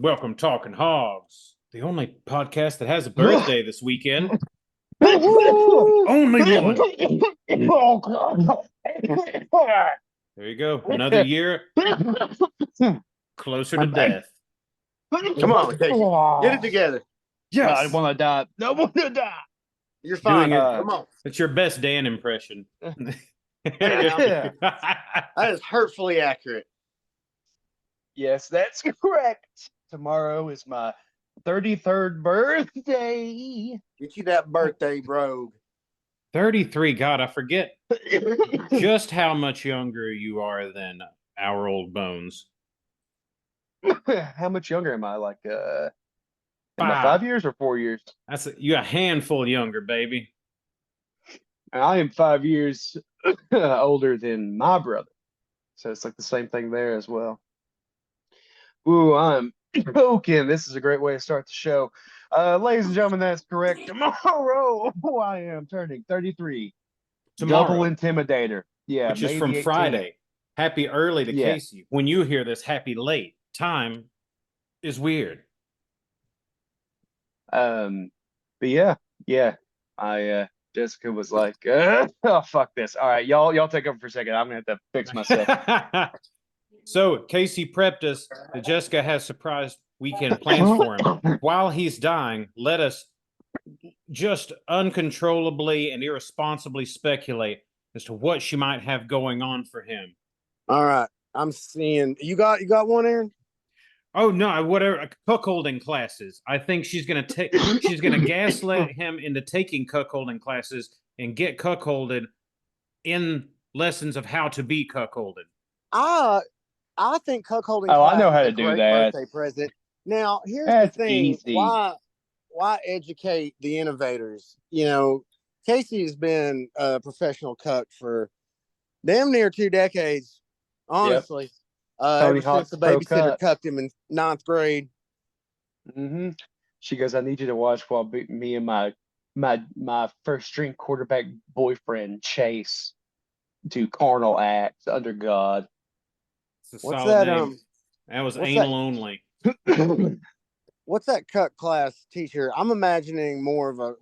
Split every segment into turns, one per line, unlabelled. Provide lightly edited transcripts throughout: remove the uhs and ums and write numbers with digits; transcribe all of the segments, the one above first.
Welcome, Talking Hogs, the only podcast that has a birthday this weekend.
Woo!
Only one.
Oh, God.
There you go. Another year closer to death.
Come on, Casey. Get it together.
Yes.
I want to die. I want to die.
You're fine.
Doing it.
Come on.
It's your best Dan impression.
That is hurtfully accurate.
Yes, that's correct. Tomorrow is my 33rd birthday.
Get you that birthday brogue.
33. God, I forget just how much younger you are than our old bones.
How much younger am I? Like, am I
5.
5 years or 4 years?
You're a handful younger, baby.
I am 5 years older than my brother. So it's like the same thing there as well. Ooh, I'm joking. This is a great way to start the show. Ladies and gentlemen, that's correct. Tomorrow, I am turning 33.
Tomorrow.
Double Intimidator. Yeah,
which is
May
from
the 18th.
Friday. Happy early to
Yeah.
Casey. When you hear this, happy late. Time is weird.
But yeah. Jessica was like, oh, fuck this. All right, y'all take over for a second. I'm gonna have to fix myself.
So Casey prepped us that Jessica has surprise weekend plans for him. While he's dying, let us just uncontrollably and irresponsibly speculate as to what she might have going on for him.
All right. I'm seeing you got one, Aaron?
Oh no, whatever cuckolding classes. I think she's gonna gaslight him into taking cuckolding classes and get cuckolded in lessons of how to be cuckolded.
I think cuckolding.
Oh, I know how
is
to
a
do
great
that.
Birthday present. Now, here's
That's
the thing:
easy.
why educate the innovators? You know, Casey has been a professional cuck for damn near 2 decades. Honestly,
Tony
ever since
Hawk's
the
Pro
babysitter
Cuck.
cucked him in 9th grade.
Mm-hmm. She goes, I need you to watch while me and my first string quarterback boyfriend Chase do carnal acts under God.
It's a
What's
solid
that?
name. That was
what's
anal
that?
only.
What's that cuck class teacher? I'm imagining more of a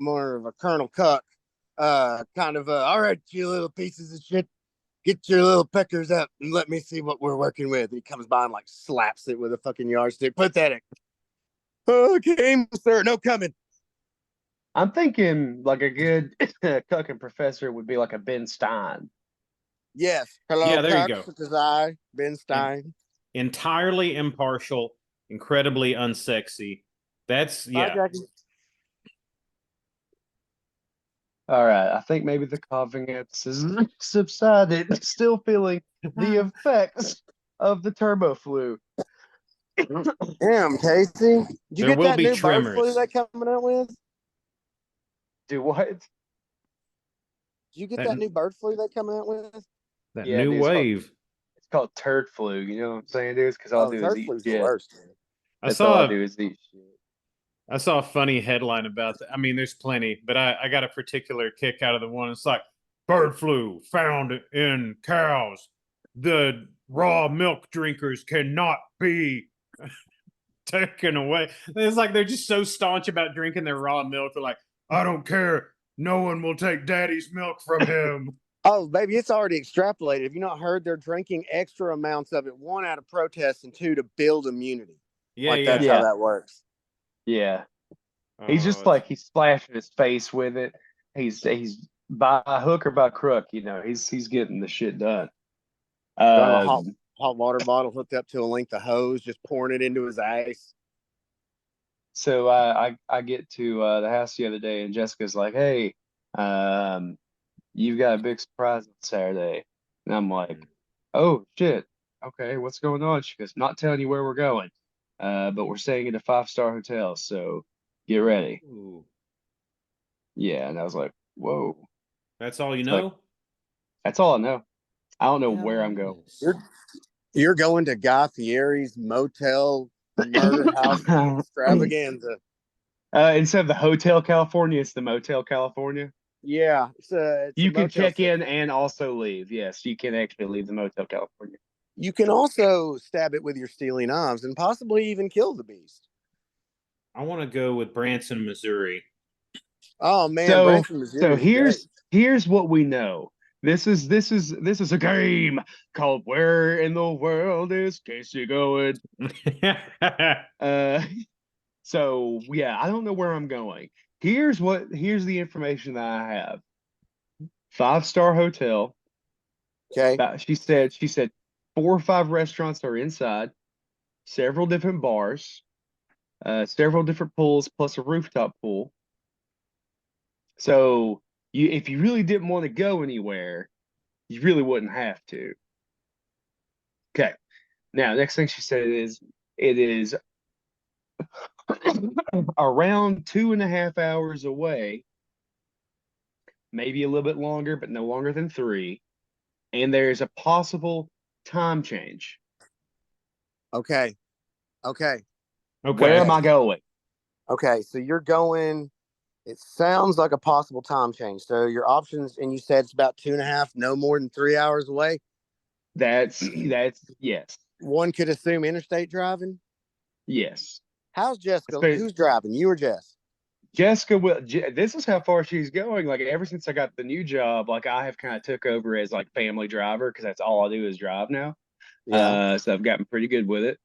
Colonel Cuck, kind of all right, you little pieces of shit, get your little peckers up and let me see what we're working with. He comes by and like slaps it with a fucking yardstick. Pathetic. Okay, sir, no coming.
I'm thinking like a good cucking professor would be like a Ben Stein.
Yes. Hello,
Yeah, there you
cucks.
go.
It is I, Ben Stein.
Entirely impartial, incredibly unsexy. That's
Bye, Jackie.
All right, I think maybe the coughing has subsided. Still feeling the effects of the turbo flu.
Damn, Casey. Did you
There
get
will
that
be
new bird flu
tremors.
they coming out with?
Do what?
Did you get
That-
that new bird flu they coming out with?
That
Yeah,
new
dude,
wave.
It's called turd flu. You know what I'm saying, dude? Because all I do is
turd
eat
flu's the
shit.
worst.
That's all I do is eat shit.
I saw a funny headline about that. I mean, there's plenty, but I got a particular kick out of the one. It's like bird flu found in cows. The raw milk drinkers cannot be taken away. It's like they're just so staunch about drinking their raw milk. They're like, I don't care. No one will take daddy's milk from him.
Oh, baby, it's already extrapolated. Have you not heard they're drinking extra amounts of it? 1, out of protest, and 2, to build immunity.
Yeah,
like
yeah.
that's how that works.
Yeah. He's just
Oh,
like he's splashing his face with it. He's by hook or by crook, you know. He's getting the shit done.
Got a hot water bottle hooked up to a length of hose, just pouring it into his ice.
So I get to the house the other day, and Jessica's like, "Hey, you've got a big surprise on Saturday," and I'm like, "Oh shit, okay, what's going on?" She goes, "Not telling you where we're going, but we're staying at a 5-star hotel, so get ready."
ooh.
Yeah, and I was like, "Whoa,
That's all you
It's like-
know?
that's all I know. I don't know where I'm going."
You're going to Guy Fieri's motel murder house extravaganza.
Instead of the Hotel California, it's the Motel California.
Yeah, it's a
You can
motel
check in and also leave. Yes, you can actually leave the Motel California.
You can also stab it with your steely knives and possibly even kill the beast.
I want to go with Branson, Missouri.
Oh man,
So
Branson, Missouri is great.
here's what we know. This is a game called Where in the World is Casey Going? Uh so yeah, I don't know where I'm going. Here's the information that I have. 5-star hotel.
Okay.
She said 4 or 5 restaurants are inside, several different bars, several different pools plus a rooftop pool. So if you really didn't want to go anywhere, you really wouldn't have to. Okay. Now, next thing she said is it is around 2.5 hours away, maybe a little bit longer, but no longer than 3. And there's a possible time change.
Okay. Okay.
Where am I going?
Okay. So you're going. It sounds like a possible time change. So your options, and you said it's about 2.5, no more than 3 hours away.
That's yes.
One could assume interstate driving.
Yes.
How's Jessica?
Espe-
Who's driving? You or Jess?
Jessica will. This is how far she's going. Like ever since I got the new job, like I have kind of took over as like family driver because that's all I do is drive now.
Yeah.
So I've gotten pretty good with it.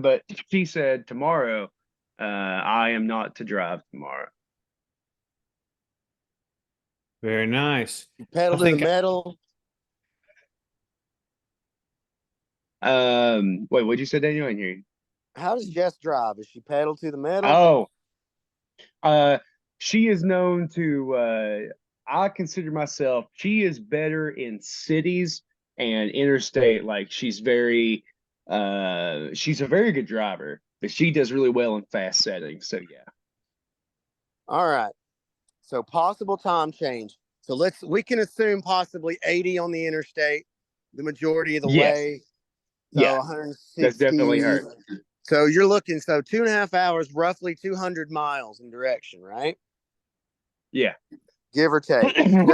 But she said tomorrow, I am not to drive tomorrow.
Very nice.
Pedal to the metal.
Wait, what'd you say, Daniel? I didn't hear you.
How does Jess drive? Is she pedal to the metal?
She is known to. I consider myself. She is better in cities and interstate. Like she's very. She's a very good driver, but she does really well in fast settings. So yeah.
All right. So possible time change. So we can assume possibly 80 on the interstate, the majority of the
Yes.
way. So
Yeah.
160.
That's definitely her.
So you're looking, so 2.5 hours, roughly 200 miles in direction, right?
Yeah.
Give or take.
No,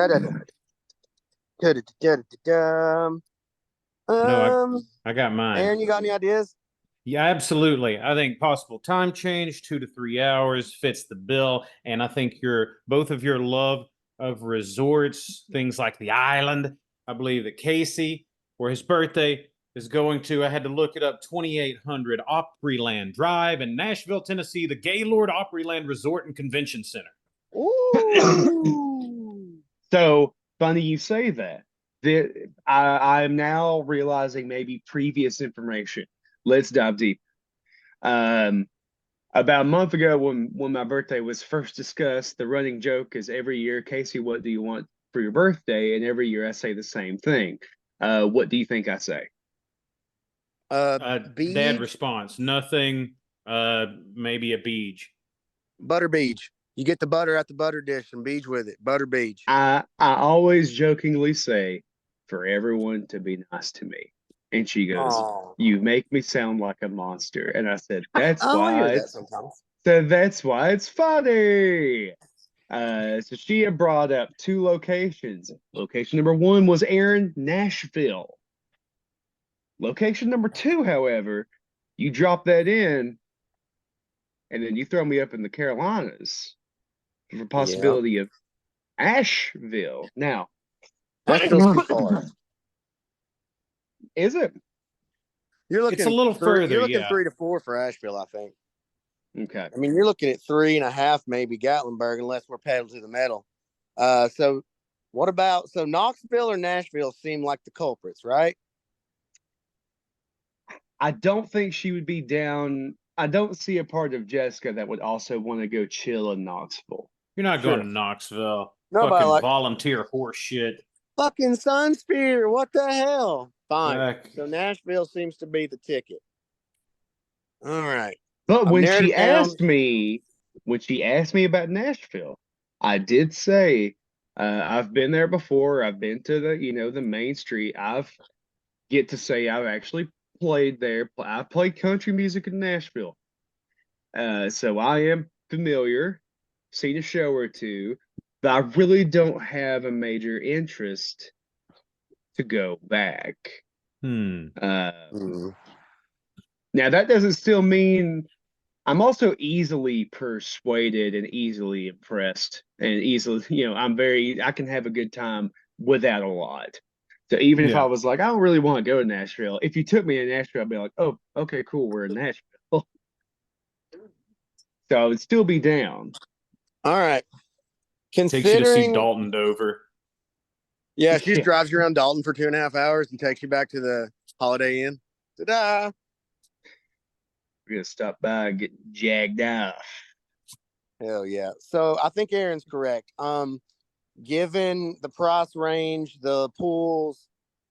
I got mine.
Aaron, you got any ideas?
Yeah, absolutely. I think possible time change, 2 to 3 hours fits the bill. And I think both of your love of resorts, things like the island. I believe that Casey, for his birthday, is going to, I had to look it up, 2800 Opryland Drive in Nashville, Tennessee, the Gaylord Opryland Resort and Convention Center.
Ooh.
So funny you say that. I'm now realizing maybe previous information. Let's dive deep. About a month ago, when my birthday was first discussed, the running joke is every year, Casey, what do you want for your birthday? And every year I say the same thing. What do you think I say?
Dad response, nothing, maybe a beach.
Butter beach. You get the butter at the butter dish and beach with it. Butter beach.
I always jokingly say, for everyone to be nice to me. And she goes,
Aww.
You make me sound like a monster. And I said, That's
I
why
hear that sometimes.
So that's why it's funny. So she had brought up 2 locations. Location number 1 was Aaron, Nashville. Location number 2, however, you drop that in, and then you throw me up in the Carolinas for the possibility of Asheville. Now,
Asheville's too far.
Is it?
You're looking.
It's a little further.
You're looking
yeah.
3 to 4 for Asheville, I think.
Okay.
I mean, you're looking at 3.5, maybe Gatlinburg, unless we're pedal to the metal. So what about Knoxville or Nashville seem like the culprits, right?
I don't think she would be down. I don't see a part of Jessica that would also want to go chill in Knoxville.
You're not going to Knoxville.
Nobody
fucking volunteer horse shit.
Fucking Sunspear. What the hell? Fine. So Nashville seems to be the ticket. All right.
But when she asked me about Nashville, I did say, I've been there before. I've been to the main street. I've actually played there. I played country music in Nashville. So I am familiar, seen a show or two, but I really don't have a major interest to go back.
Hmm.
Now that doesn't still mean I'm also easily persuaded and easily impressed and easily, I can have a good time without a lot. So even if I
Yeah.
was like, I don't really want to go to Nashville, if you took me to Nashville, I'd be like, oh, okay, cool, we're in Nashville. So I would still be down.
All right.
Takes you to see
Considering,
Dalton Dover.
yeah, she just
Yeah.
drives you around Dalton for 2.5 hours and takes you back to the Holiday Inn. Ta-da!
We're gonna stop by and get jagged off.
Hell yeah. So I think Aaron's correct. Given the price range, the pools,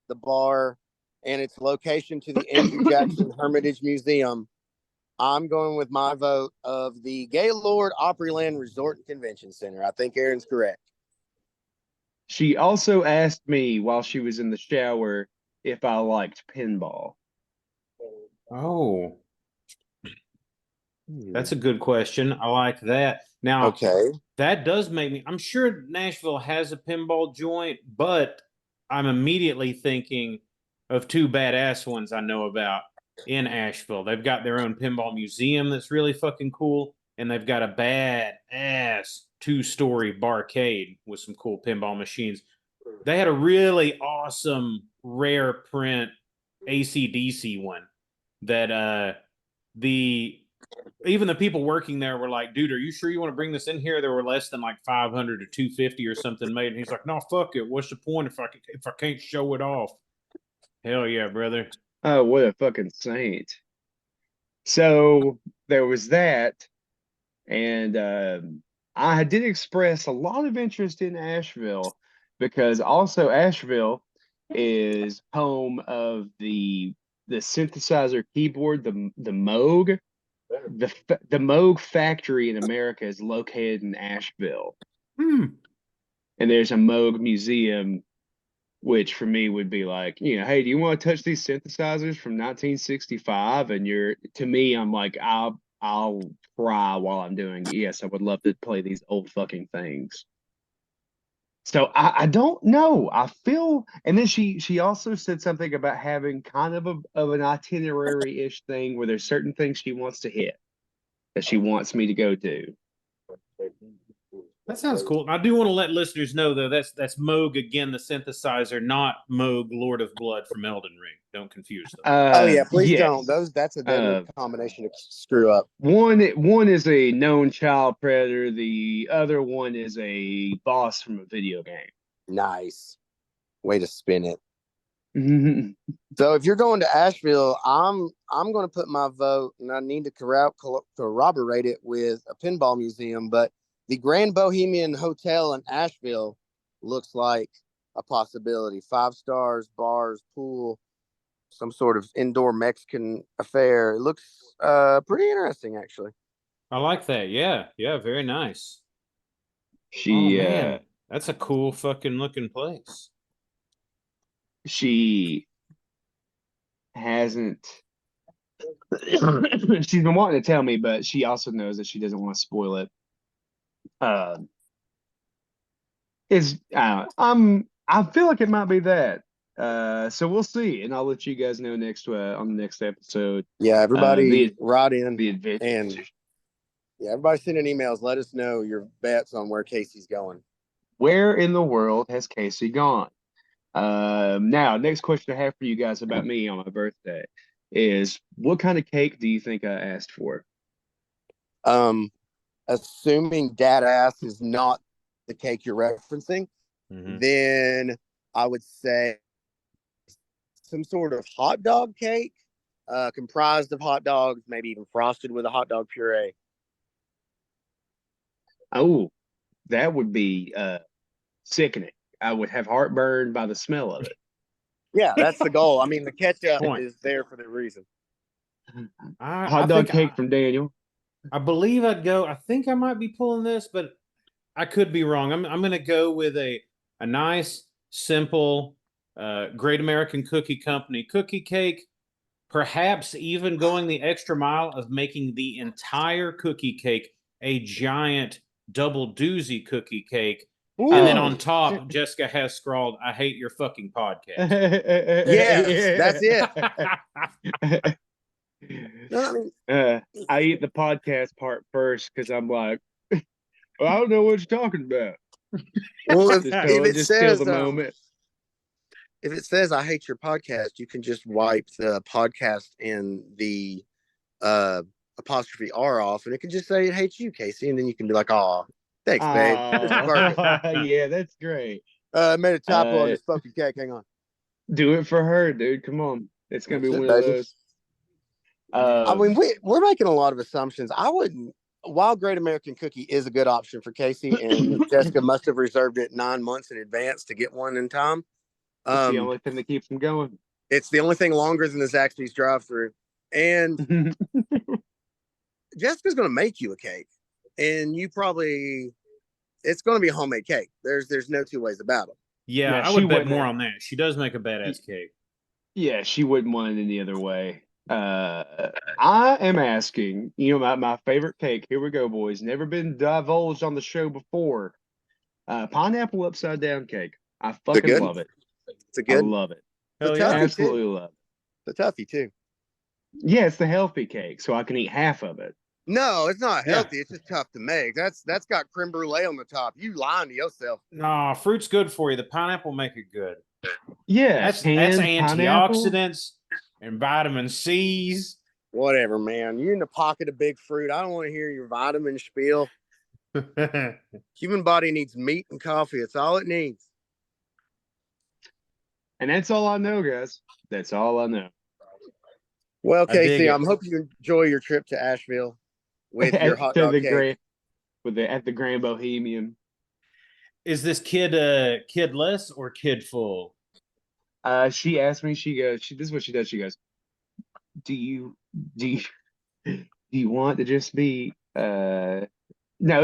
the bar, and its location to the Andrew Jackson Hermitage Museum, I'm going with my vote of the Gaylord Opryland Resort and Convention Center. I think Aaron's correct.
She also asked me while she was in the shower if I liked pinball.
Oh, that's a good question. I like that. Now,
Okay.
that does make me, I'm sure Nashville has a pinball joint, but I'm immediately thinking of two badass ones I know about in Asheville. They've got their own pinball museum that's really fucking cool, and they've got a badass 2-story barcade with some cool pinball machines. They had a really awesome rare print AC/DC one that the even the people working there were like, dude, are you sure you want to bring this in here? There were less than like 500 or 250 or something made. And he's like, no, fuck it. What's the point if I can't show it off? Hell yeah, brother.
Oh, what a fucking saint. So there was that. And I did express a lot of interest in Asheville because also Asheville is home of the synthesizer keyboard, the Moog. The Moog factory in America is located in Asheville.
Hmm.
And there's a Moog museum, which for me would be like, hey, do you want to touch these synthesizers from 1965? And to me, I'm like, I'll cry while I'm doing it. Yes, I would love to play these old fucking things. So I don't know. I feel, and then she also said something about having kind of an itinerary-ish thing where there's certain things she wants to hit that she wants me to go do.
That sounds cool. I do want to let listeners know, though, that's Moog again, the synthesizer, not Moog, Lord of Blood from Elden Ring. Don't confuse them.
Oh yeah, please
yes.
don't. That's a deadly combination to screw up.
One is a known child predator. The other one is a boss from a video game.
Nice. Way to spin it. So if you're going to Asheville, I'm going to put my vote, and I need to corroborate it with a pinball museum, but the Grand Bohemian Hotel in Asheville looks like a possibility. 5 stars, bars, pool, some sort of indoor Mexican affair. It looks pretty interesting, actually.
I like that. Yeah. Yeah. Very nice.
She
man, that's a cool fucking looking place.
She hasn't she's been wanting to tell me, but she also knows that she doesn't want to spoil it. I feel like it might be that. So we'll see, and I'll let you guys know next on the next episode.
Yeah, everybody write in
the adventure.
And yeah, everybody send in emails. Let us know your bets on where Casey's going.
Where in the world has Casey gone? Now, next question I have for you guys about me on my birthday is, what kind of cake do you think I asked for?
Assuming dad ass is not the cake you're referencing, then I would say some sort of hot dog cake, comprised of hot dogs, maybe even frosted with a hot dog puree.
Oh, that would be sickening. I would have heartburn by the smell of it.
Yeah, that's the goal. I mean, the ketchup is there for the reason.
Hot dog cake from Daniel.
I believe I'd go. I think I might be pulling this, but I could be wrong. I'm going to go with a nice, simple, Great American Cookie Company cookie cake. Perhaps even going the extra mile of making the entire cookie cake a giant double doozy cookie cake And then
Oh.
on top, Jessica has scrawled, "I hate your fucking podcast."
Yes, that's it. No, I mean,
I eat the podcast part first because I'm like, well, I don't know what you're talking about.
well, if it
Just steal
says
the moment.
if it says I hate your podcast, you can just wipe the podcast and the apostrophe R off, and it can just say it hates you, Casey, and then you can be like, "Oh, thanks, babe."
Yeah, that's great.
I made a typo on this fucking cake. Hang on.
Do it for her, dude. Come on. It's gonna be
That's
one
it,
of
baby.
those.
I mean, we're making a lot of assumptions. I wouldn't. While Great American Cookie is a good option for Casey, and Jessica must have reserved it 9 months in advance to get one in time.
It's the only thing that keeps them going.
It's the only thing longer than the Zaxby's drive-through. And Jessica's going to make you a cake, and it's going to be a homemade cake. There's no two ways about it.
Yeah, I would bet more on that. She does make a badass cake.
Yeah, she wouldn't want it any other way. I am asking, my favorite cake. Here we go, boys. Never been divulged on the show before. Pineapple upside down cake. I fucking love it.
It's a good.
I love it.
Hell yeah.
Absolutely love it.
The toughie too.
Yeah, it's the healthy cake, so I can eat half of it.
No, it's not healthy. It's just tough to make. That's got creme brulee on the top. You lying to yourself.
Nah, fruit's good for you. The pineapple make it good.
Yeah,
that's antioxidants and vitamin C's.
Whatever, man. You're in the pocket of big fruit. I don't want to hear your vitamin spiel. Human body needs meat and coffee. That's all it needs.
And that's all I know, guys. That's all I know.
Well, Casey, I'm hoping you enjoy your trip to Asheville with your hot dog cake.
At the Grand Bohemian.
Is this kid kidless or kid full?
She asked me, this is what she does. She goes, do you want to just be no,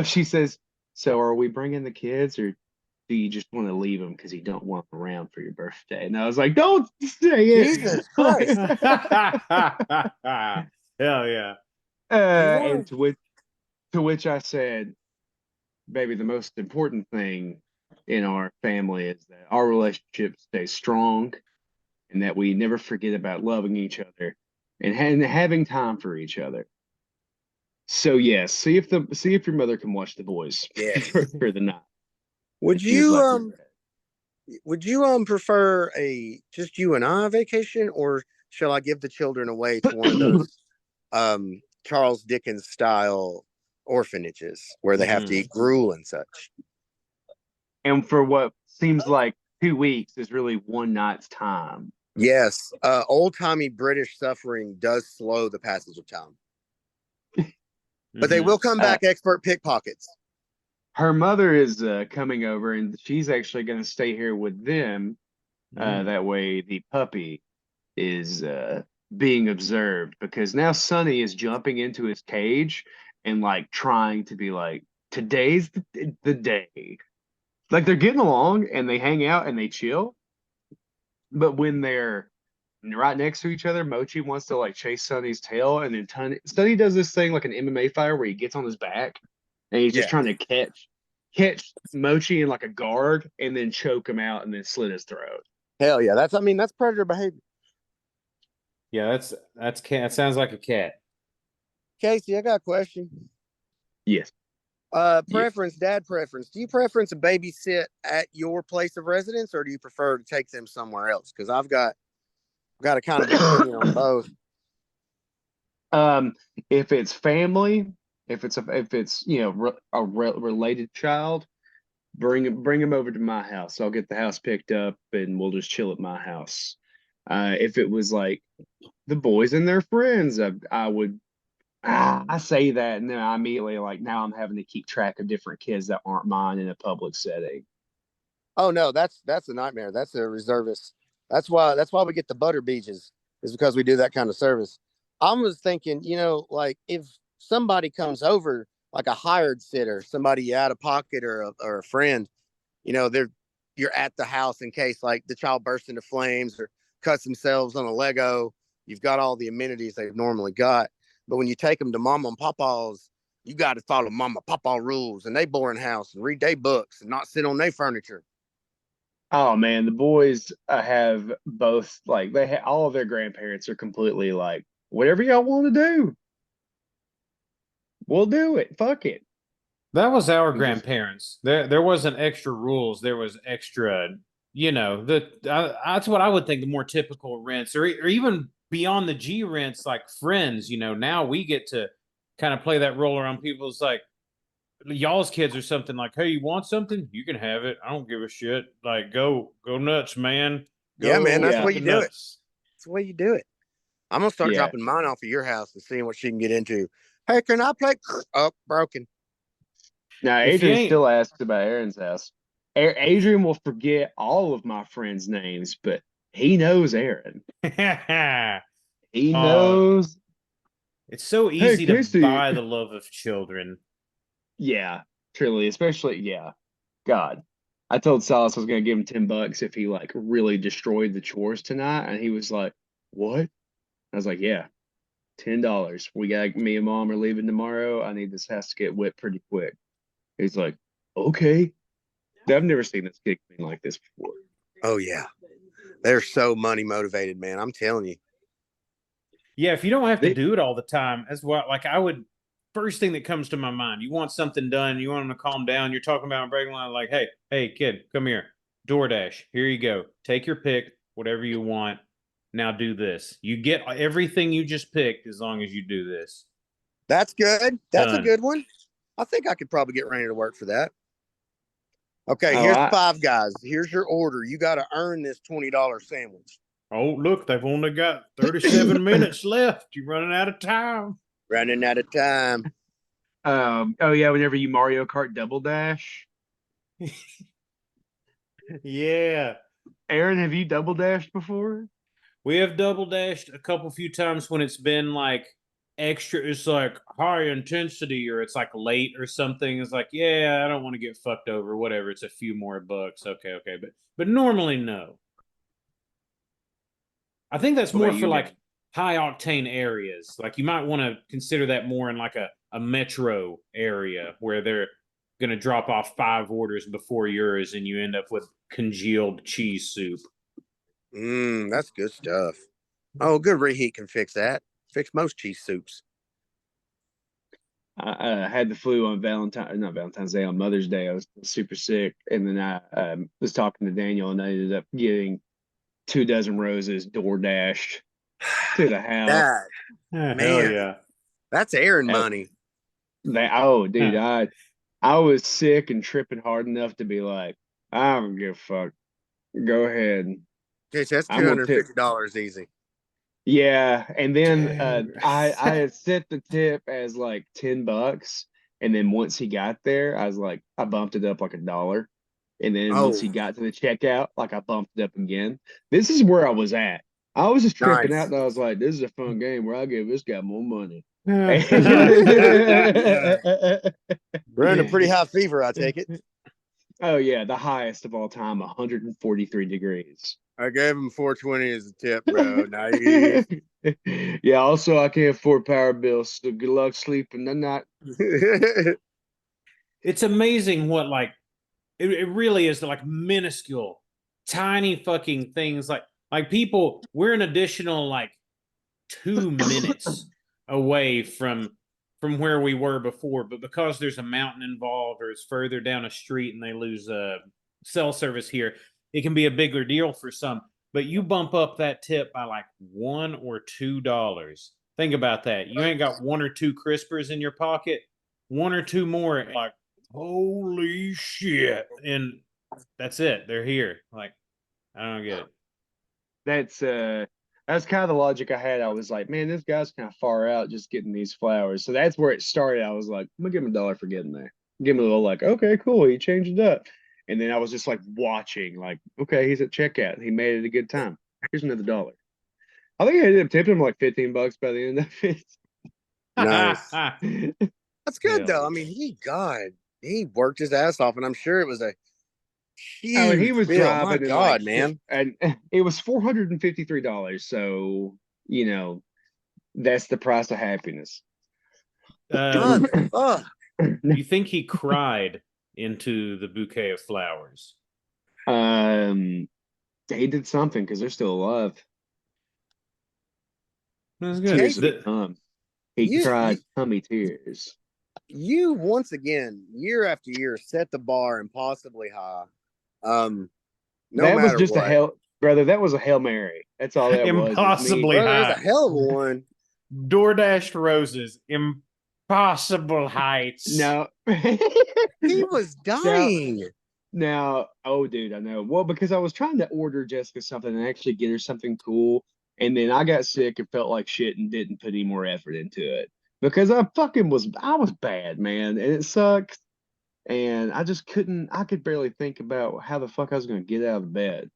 she says, so are we bringing the kids, or do you just want to leave them because you don't want them around for your birthday? And I was like, don't say it.
Jesus Christ.
Hell yeah.
And to which I said, baby, the most important thing in our family is that our relationship stays strong and that we never forget about loving each other and having time for each other. So yes, see if your mother can watch the boys for the night.
Would you prefer a just you and I vacation, or shall I give the children away to one of those Charles Dickens style orphanages where they have to eat gruel and such?
And for what seems like 2 weeks is really one night's time.
Yes, old-timey British suffering does slow the passage of time. But they will come back expert pickpockets.
Her mother is coming over, and she's actually going to stay here with them. That way the puppy is being observed, because now Sonny is jumping into his cage and like trying to be like, today's the day. Like they're getting along and they hang out and they chill. But when they're right next to each other, Mochi wants to like chase Sonny's tail, and then Sonny does this thing like an MMA fighter where he gets on his back and he's just trying to catch Mochi in like a guard and then choke him out and then slit his throat.
Hell yeah, that's predator behavior.
Yeah, that's cat. That sounds like a cat.
Casey, I got a question.
Yes.
Preference, dad preference. Do you preference a babysit at your place of residence, or do you prefer to take them somewhere else? Because I've got a kind of opinion on both.
If it's family, if it's a related child, bring him over to my house. I'll get the house picked up and we'll just chill at my house. If it was like the boys and their friends, I would. I say that, and then I immediately now I'm having to keep track of different kids that aren't mine in a public setting.
Oh no, that's a nightmare. That's a reservist. That's why we get the butter beaches, is because we do that kind of service. I was thinking, like if somebody comes over, like a hired sitter, somebody out of pocket or a friend, you're at the house in case like the child bursts into flames or cuts themselves on a Lego. You've got all the amenities they've normally got. But when you take them to Mama and Papa's, You got to follow mama papa rules and they boarding house and read their books and not sit on their furniture.
Oh man, the boys have both like all of their grandparents are completely like whatever y'all want to do, we'll do it. Fuck it.
That was our
And just
grandparents. There wasn't extra rules. There was extra, that's what I would think the more typical rents, or even beyond the G rents, like friends. Now we get to kind of play that role around people. It's like y'all's kids or something like, hey, you want something? You can have it. I don't give a shit. Like, go nuts, man.
Yeah, man, that's the
Yeah.
way you do it. That's the way you do it. I'm gonna start
Yeah.
dropping mine off of your house and seeing what she can get into. Hey, can I play? Oh, broken.
Now
If you
Adrian
ain't-
still asks about Aaron's house. Adrian will forget all of my friends' names, but he knows Aaron. He knows.
It's so
Hey,
easy to
Christy.
buy the love of children.
Yeah, truly, especially God. I told Silas I was gonna give him $10 if he like really destroyed the chores tonight, and he was like, "What?" I was like, "Yeah, $10. Me and Mom are leaving tomorrow. I need this house to get whipped pretty quick." He's like, "Okay." I've never seen this kid clean like this before.
Oh yeah, they're so money motivated, man. I'm telling you.
Yeah, if you don't have to do it all the time, as well, like I would, first thing that comes to my mind, you want something done, you want them to calm down, you're talking about a break line, like, hey, kid, come here. DoorDash, here you go. Take your pick, whatever you want. Now do this. You get everything you just picked as long as you do this.
That's good. That's
Done.
a good one. I think I could probably get ready to work for that. Okay,
Oh,
here's Five Guys. Here's your order. You got to earn this $20 sandwich.
Oh, look, they've only got 37 minutes left. You're running out of time.
Running out of time.
Oh yeah, whenever you Mario Kart Double Dash.
Yeah.
Aaron, have you double dashed before?
We have double dashed a few times when it's been like extra, it's like high intensity or it's like late or something. It's like, yeah, I don't want to get fucked over, whatever. It's a few more bucks. Okay. But normally no. I think that's more for like high octane areas. Like you might want to consider that more in like a metro area where they're going to drop off 5 orders before yours and you end up with congealed cheese soup.
That's good stuff. Oh, good reheat can fix that. Fix most cheese soups.
I had the flu on not Valentine's Day, on Mother's Day. I was super sick, and then I was talking to Daniel, and I ended up getting 2 dozen roses door dashed to the house.
Man,
hell yeah.
That's Aaron money.
Dude, I was sick and tripping hard enough to be like, I don't give a fuck. Go ahead.
That's $250 easy.
Yeah, and then I had set the tip as like $10, and then once he got there, I bumped it up like $1, and then once he got to the checkout, like I bumped it up again. This is where I was at. I was just tripping out, and I was like, "This is a fun game where I give this guy more money."
We're in a pretty high fever, I take it.
Oh yeah, the highest of all time, 143 degrees.
I gave him 420 as a tip, bro. Nice.
Yeah, also I can't afford power bills, so good luck sleeping the night.
It's amazing what like it really is like minuscule, tiny fucking things like people, we're an additional like 2 minutes away from where we were before, but because there's a mountain involved or it's further down a street and they lose cell service here, it can be a bigger deal for some. But you bump up that tip by like $1 or $2. Think about that. You ain't got 1 or 2 crispers in your pocket, 1 or 2 more, like holy shit. And that's it. They're here. Like, I don't get it.
That's kind of the logic I had. I was like, man, this guy's kind of far out just getting these flowers. So that's where it started. I was like, I'm gonna give him $1 for getting there. Give him a little like, okay, cool, he changed it up. And then I was just like watching, like, okay, he's at checkout. He made it a good time. Here's another $1. I think I ended up tipping him like $15 by the end of it.
Nice. That's good though. I mean, he worked his ass off, and I'm sure it was a huge.
Oh, and he was
bill.
driving.
My
and
God,
like,
man!
And it was $453. So that's the price of happiness.
Fuck.
You think he cried into the bouquet of flowers?
They did something because they're still alive.
That's good.
Tears
Casey,
of cum. He
you,
cried tummy tears.
you once again, year after year, set the bar impossibly high. No
That was
matter
just a
what.
brother. That was a Hail Mary. That's all that was. Is me.
Impossibly
Brother, there's a
high.
hell of a one.
DoorDash roses. Impossible heights.
No.
He was dying.
Now, oh, dude, I know. Well, because I was trying to order Jessica something and actually get her something cool, and then I got sick and felt like shit and didn't put any more effort into it because I was bad, man, and it sucks. And I just couldn't. I could barely think about how the fuck I was going to get out of bed,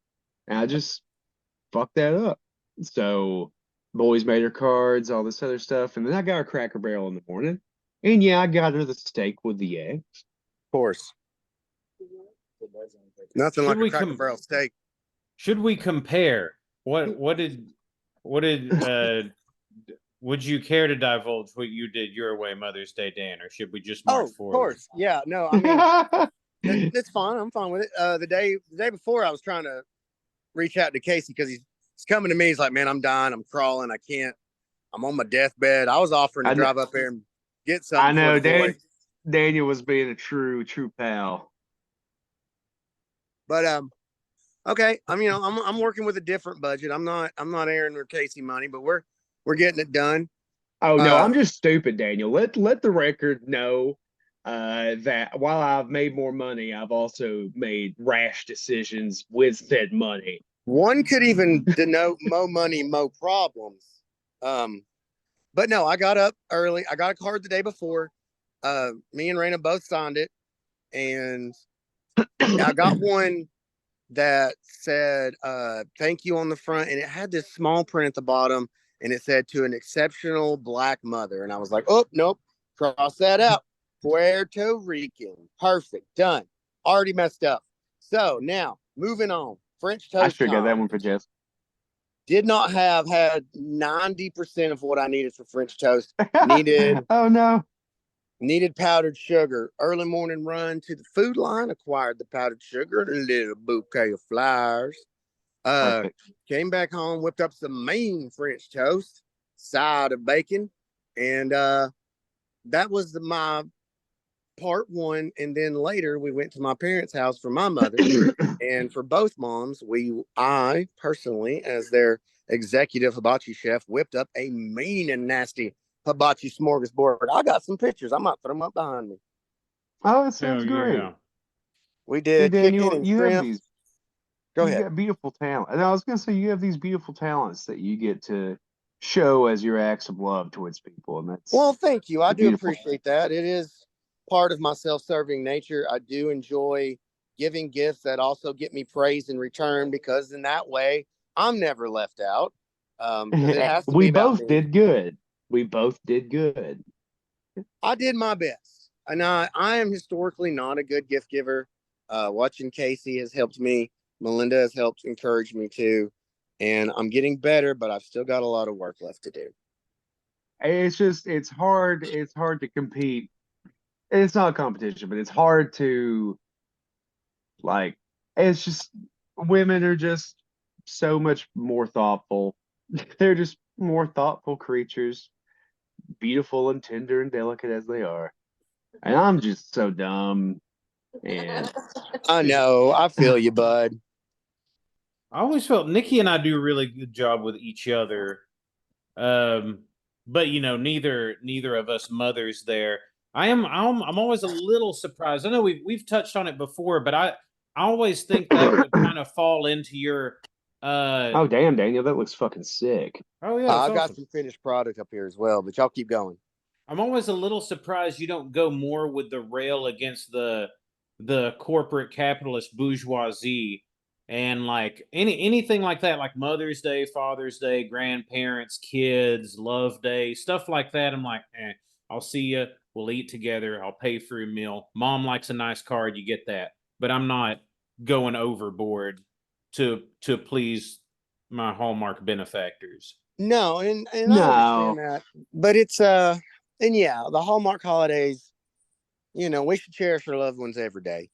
and I just fucked that up. So, boys made her cards, all this other stuff, and then I got her Cracker Barrel in the morning, and yeah, I got her the steak with the egg.
Of course. Nothing
Should
like
we
a Cracker Barrel steak.
Should we compare? What did would you care to divulge what you did your way Mother's Day, Dan, or should we just march
Of
forward?
course. Yeah, no, I mean it's fine. I'm fine with it. The day before I was trying to reach out to Casey because he's coming to me. He's like, man, I'm dying, I'm crawling, I can't, I'm on my deathbed. I was offering to drive up there and get something.
I know,
for the boy.
Daniel was being a true pal.
But okay, I'm working with a different budget. I'm not airing or Casey money, but we're getting it done.
Oh no, I'm just stupid, Daniel. Let the record know that while I've made more money, I've also made rash decisions with said money.
One could even denote mo money, mo problems. But no, I got up early. I got a card the day before. Me and Raina both signed it, and I got one that said thank you on the front, and it had this small print at the bottom, and it said to an exceptional Black mother. And I was like, oh nope, cross that out. Puerto Rican. Perfect. Done. Already messed up. So now moving on. French toast.
I sure got that one for Jess.
Did not had 90% of what I needed for French toast. Needed
oh no.
Needed powdered sugar. Early morning run to the food line, acquired the powdered sugar and a little bouquet of flowers. Came back home, whipped up some mean French toast, side of bacon, and that was my part one. And then later we went to my parents' house for my mother, and for both moms, I personally, as their executive hibachi chef, whipped up a mean and nasty hibachi smorgasbord. I got some pictures. I might throw them up behind me.
Oh, it sounds great.
Yeah.
We did
Daniel,
chicken and
you
shrimp.
have these.
Go
you
ahead.
got beautiful talent, and I was gonna say you have these beautiful talents that you get to show as your acts of love towards people, and that's
well. Thank you. I do
beautiful.
appreciate that. It is part of my self-serving nature. I do enjoy giving gifts that also get me praise in return, because in that way I'm never left out. It has to
we
be about
both
me.
did good. We both did good.
I did my best, and I am historically not a good gift giver. Watching Casey has helped me. Melinda has helped encourage me too, and I'm getting better, but I've still got a lot of work left to do.
It's hard to compete. It's not a competition, but it's hard to, like, it's just, women are just so much more thoughtful. They're just more thoughtful creatures, beautiful and tender and delicate as they are. And I'm just so dumb. And
I know. I feel you, bud.
I always felt Nikki and I do a really good job with each other. But neither of us mothers there. I'm always a little surprised. I know we've touched on it before, but I always think that would kind of fall into your
oh damn, Daniel, that looks fucking sick.
Oh yeah,
I got
awesome.
some finished product up here as well, but y'all keep going.
I'm always a little surprised you don't go more with the rail against the corporate capitalist bourgeoisie, and like anything like that, like Mother's Day, Father's Day, grandparents, kids, Love Day, stuff like that. I'm like, I'll see you. We'll eat together. I'll pay for a meal. Mom likes a nice card. You get that. But I'm not going overboard to please my Hallmark benefactors.
No, and
No.
I understand that, but And yeah, the Hallmark holidays, we should cherish our loved ones every day.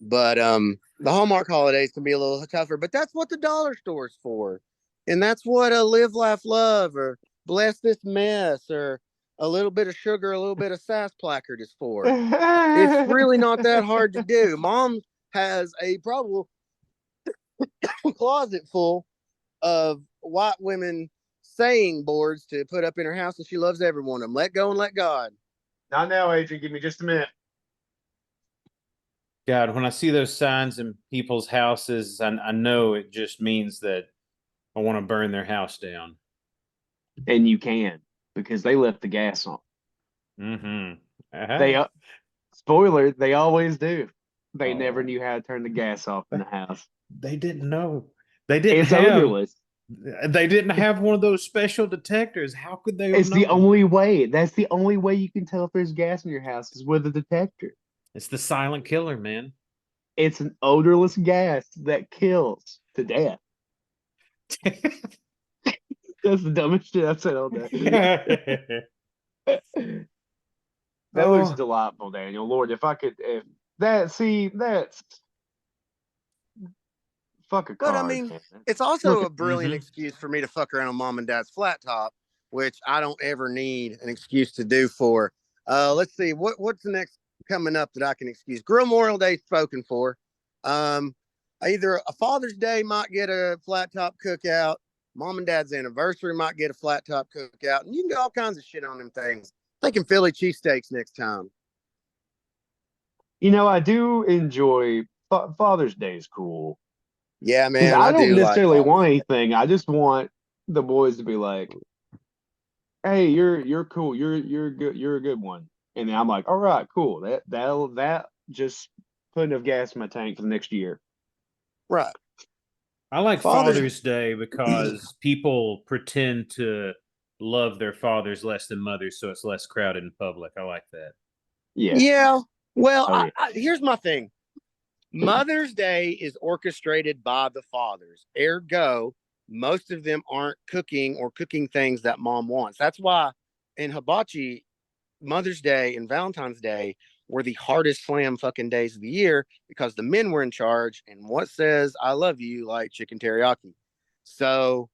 But the Hallmark holidays can be a little tougher. But that's what the dollar store's for, and that's what a Live, Laugh, Love or Bless This Mess or a little bit of sugar, a little bit of sass placard is for. It's really not that hard to do. Mom has a probable closet full of white women saying boards to put up in her house, and she loves every one of them. Let go and let God.
Not now, Adrian. Give me just a minute.
God, when I see those signs in people's houses, I know it just means that I want to burn their house down.
And you can, because they left the gas on.
Mm-hmm.
They spoiler, they always do. They
Oh.
never knew how to turn the gas off in the house.
They didn't know. They didn't
It's
have.
odorless.
They didn't have one of those special detectors. How could they have
It's the
known?
only way. That's the only way you can tell if there's gas in your house is with a detector.
It's the silent killer, man.
It's an odorless gas that kills to death. That's the dumbest shit I've said all day. That looks
Oh.
delightful, Daniel. Lord, if that's fuck a
But I
card,
mean,
man.
it's also
Look
a brilliant excuse for me to fuck around on mom and dad's flat top, which I don't ever need an excuse to do for. Let's see, what's the next coming up that I can excuse? Grill Memorial Day spoken for. Either a Father's Day might get a flat top cookout. Mom and dad's anniversary might get a flat top cookout, and you can get all kinds of shit on them things. Thinking Philly cheesesteaks next time.
I do enjoy Father's Day is cool.
Yeah,
Because
man,
I don't
do
necessarily
like
want anything. I just want the boys to be like, "Hey, you're cool. You're good. You're a good one." And then I'm like, "All right, cool. That just put enough gas in my tank for the next year."
Right.
I like
Father's-
Father's Day because people pretend to love their fathers less than mothers, so it's less crowded in public. I like that.
Yeah.
Yeah. Well,
Oh, yeah.
here's my thing. Mother's Day is orchestrated by the fathers. Ergo, most of them aren't cooking or cooking things that mom wants. That's why in hibachi, Mother's Day and Valentine's Day were the hardest slam fucking days of the year because the men were in charge. And what says I love you like chicken teriyaki? So,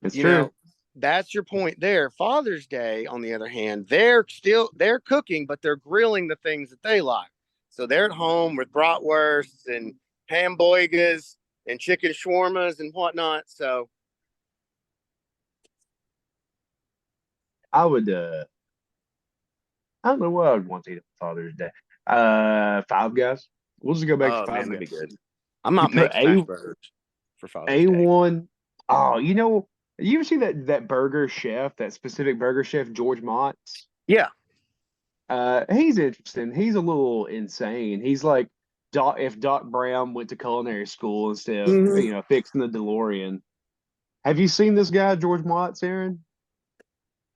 It's
you
true.
know, that's your point there. Father's Day, on the other hand, they're cooking, but they're grilling the things that they like. So they're at home with bratwursts and hamburgers and chicken shawarmas and whatnot. So
I would. I don't know what I would want to eat on Father's Day. Five Guys. We'll just go back to
oh
Five
man, that'd be
Guys.
good. I might
You
make
put
smash burgers for Father's Day.
A1. Oh, you ever see that burger chef, that specific burger chef, George Mott's?
Yeah.
He's interesting. He's a little insane. He's like if Doc Brown went to culinary school instead of fixing the DeLorean. Have you seen this guy, George Mott's, Aaron?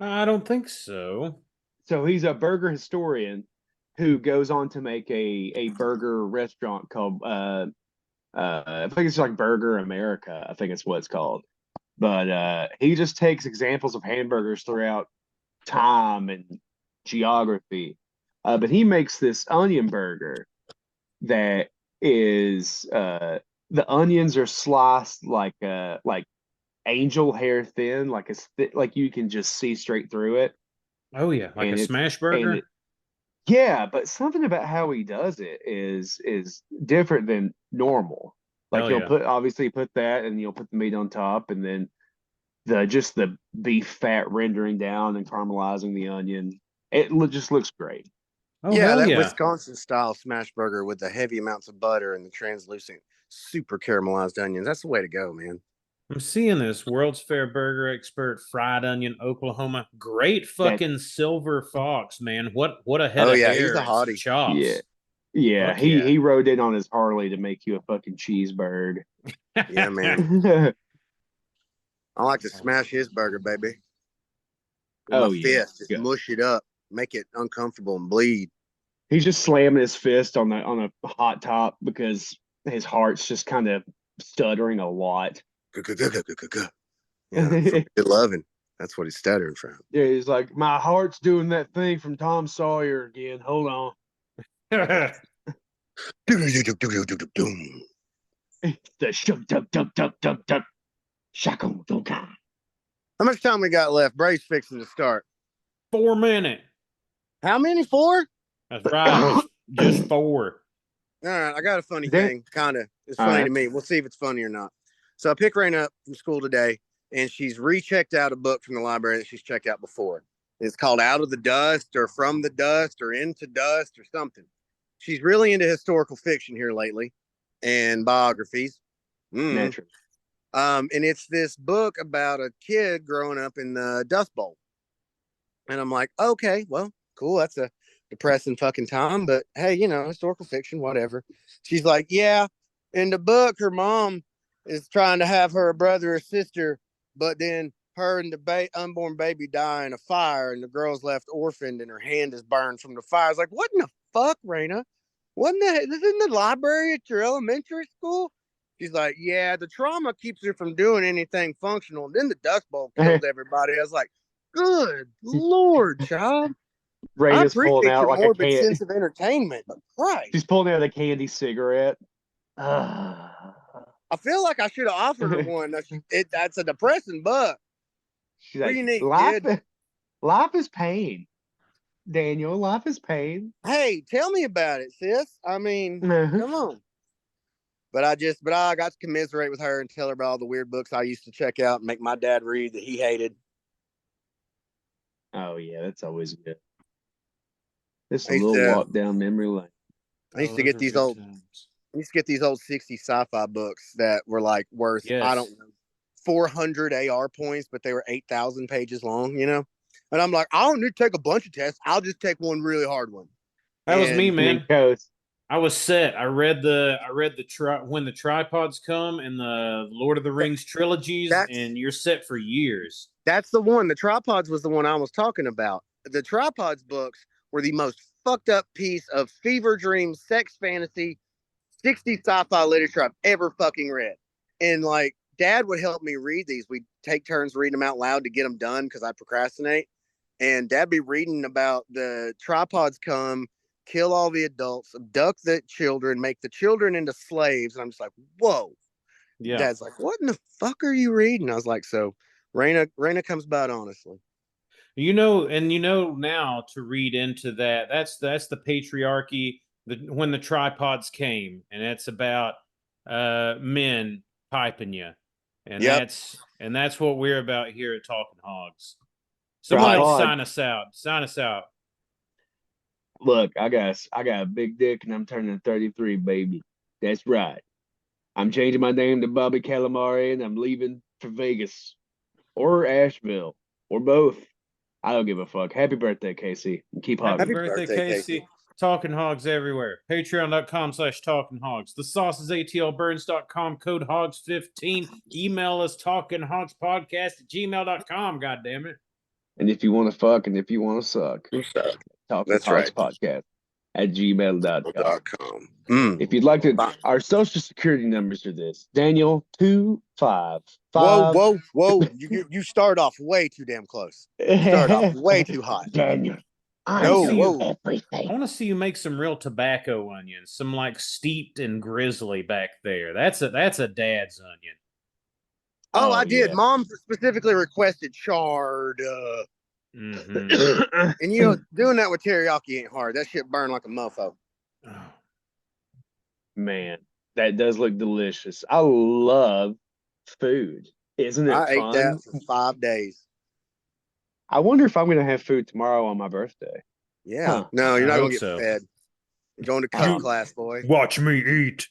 I don't think so.
So he's a burger historian who goes on to make a burger restaurant called I think it's like Burger America. I think it's what it's called. But he just takes examples of hamburgers throughout time and geography. But he makes this onion burger that is the onions are sliced like angel hair thin, like like you can just see straight through it.
Oh yeah, like
And
a
it's
smash
and
burger.
yeah, but something about how he does it is different than normal. Like
Hell
he'll
yeah.
obviously put that and you'll put the meat on top and then the beef fat rendering down and caramelizing the onion. Just looks great.
Oh
Yeah,
hell
that
yeah.
Wisconsin style smash burger with the heavy amounts of butter and the translucent, super caramelized onions. That's the way to go, man.
I'm seeing this World's Fair Burger Expert Fried Onion Oklahoma. Great
That
fucking silver fox, man. What a head
Oh
of
yeah,
hair
he's a
and some
hottie.
chops.
yeah. Yeah,
Fuck
he
yeah.
he rode in on his Harley to make you a fucking cheeseburger.
Yeah, man.
Oh
I like to smash his burger, baby. With my
yeah.
fist, just mush it up, make it uncomfortable and bleed.
He's just slamming his fist on a hot top because his heart's just kind of stuttering a lot.
Yeah, for good loving. That's what he's stuttering from.
Yeah, he's like, my heart's doing that thing from Tom Sawyer again. Hold on. The shuk duk duk duk duk duk. Shakum duka.
How much time we got left? Bray's fixing to start.
4 minutes.
How many? 4?
That's right. Just 4.
All right, I got a funny
Then-
thing. Kind of. It's
All
funny
right.
to me. We'll see if it's funny or not. So I pick Raina up from school today, and she's rechecked out a book from the library that she's checked out before. It's called Out of the Dust or From the Dust or Into Dust or something. She's really into historical fiction here lately and biographies.
Naturally.
And it's this book about a kid growing up in the Dust Bowl. And I'm like, okay, well, cool. That's a depressing fucking time, but hey, historical fiction, whatever. She's like, yeah, in the book, her mom is trying to have her a brother or sister, but then her and the unborn baby die in a fire, and the girl's left orphaned, and her hand is burned from the fire. I was like, what in the fuck, Raina? This in the library at your elementary school? She's like, yeah, the trauma keeps her from doing anything functional. And then the Dust Bowl kills everybody. I was like, good Lord, child. I
Raina's pulling
appreciate
out
your
like a
morbid
can.
sense of entertainment, but Christ,
She's pulling out a candy cigarette.
I feel like I should have offered her one. That's a depressing book.
She's
What
like,
do you need,
life,
kid?
life is pain. Daniel, life is pain.
Hey, tell me about it, sis. I mean,
Mhm.
come on. But I got to commiserate with her and tell her about all the weird books I used to check out and make my dad read that he hated.
Oh yeah, that's always good. It's a
I used
little
to-
walk down memory lane.
I used to get these old 60s sci-fi books that were like worth, I don't know, 400 AR points, but they were 8,000 pages long, And I'm like, I don't need to take a bunch of tests. I'll just take one really hard one.
That was me,
And-
man.
Coast.
I was set. I read the when the tripods come and the Lord of the Rings trilogies, and you're set for years.
That's the one. The tripods was the one I was talking about. The tripods books were the most fucked up piece of fever dream, sex fantasy, 60s sci-fi literature I've ever fucking read. And like, Dad would help me read these. We'd take turns reading them out loud to get them done because I procrastinate. And Dad be reading about the tripods come, kill all the adults, abduct the children, make the children into slaves. And I'm just like, whoa.
Yeah.
Dad's like, what in the fuck are you reading? I was like, so Raina comes about honestly.
Now to read into that, that's the patriarchy, when the tripods came, and it's about men piping you. And
Yep.
that's what we're about here at Talking Hogs. Somebody
Tripod.
sign us out. Sign us out.
Look, I got a big dick and I'm turning 33, baby. That's right. I'm changing my name to Bobby Calamari and I'm leaving for Vegas or Asheville or both. I don't give a fuck. Happy birthday, Casey. And keep hogging.
Happy birthday, Casey. Talking Hogs everywhere. Patreon.com/Talking Hogs. The sauce is atlburns.com. Code Hogs15. Email us talkinghogspodcast@gmail.com. God damn it.
And if you want to fuck and if you want to suck, Talking
That's
Hogs
right.
Podcast at gmail.com. If you'd like to,
Bye.
our social security numbers are this: Daniel 255.
Whoa! You start off way too damn close. You start off way too hot.
Daniel, I
No,
know
whoa.
I
everything.
want to see you make some real tobacco onions, some like steeped and grizzly back there. That's a dad's onion.
Oh, I did.
yeah.
Mom specifically requested charred.
Mhm.
And doing that with teriyaki ain't hard. That shit burn like a mofo.
Oh.
Man, that does look delicious. I love food. Isn't it
I ate
fun?
that for 5 days.
I wonder if I'm going to have food tomorrow on my birthday.
Yeah.
Huh.
No, you're
I
not
hope
gonna get
so.
fed. You're going to cut class, boy.
Watch me eat.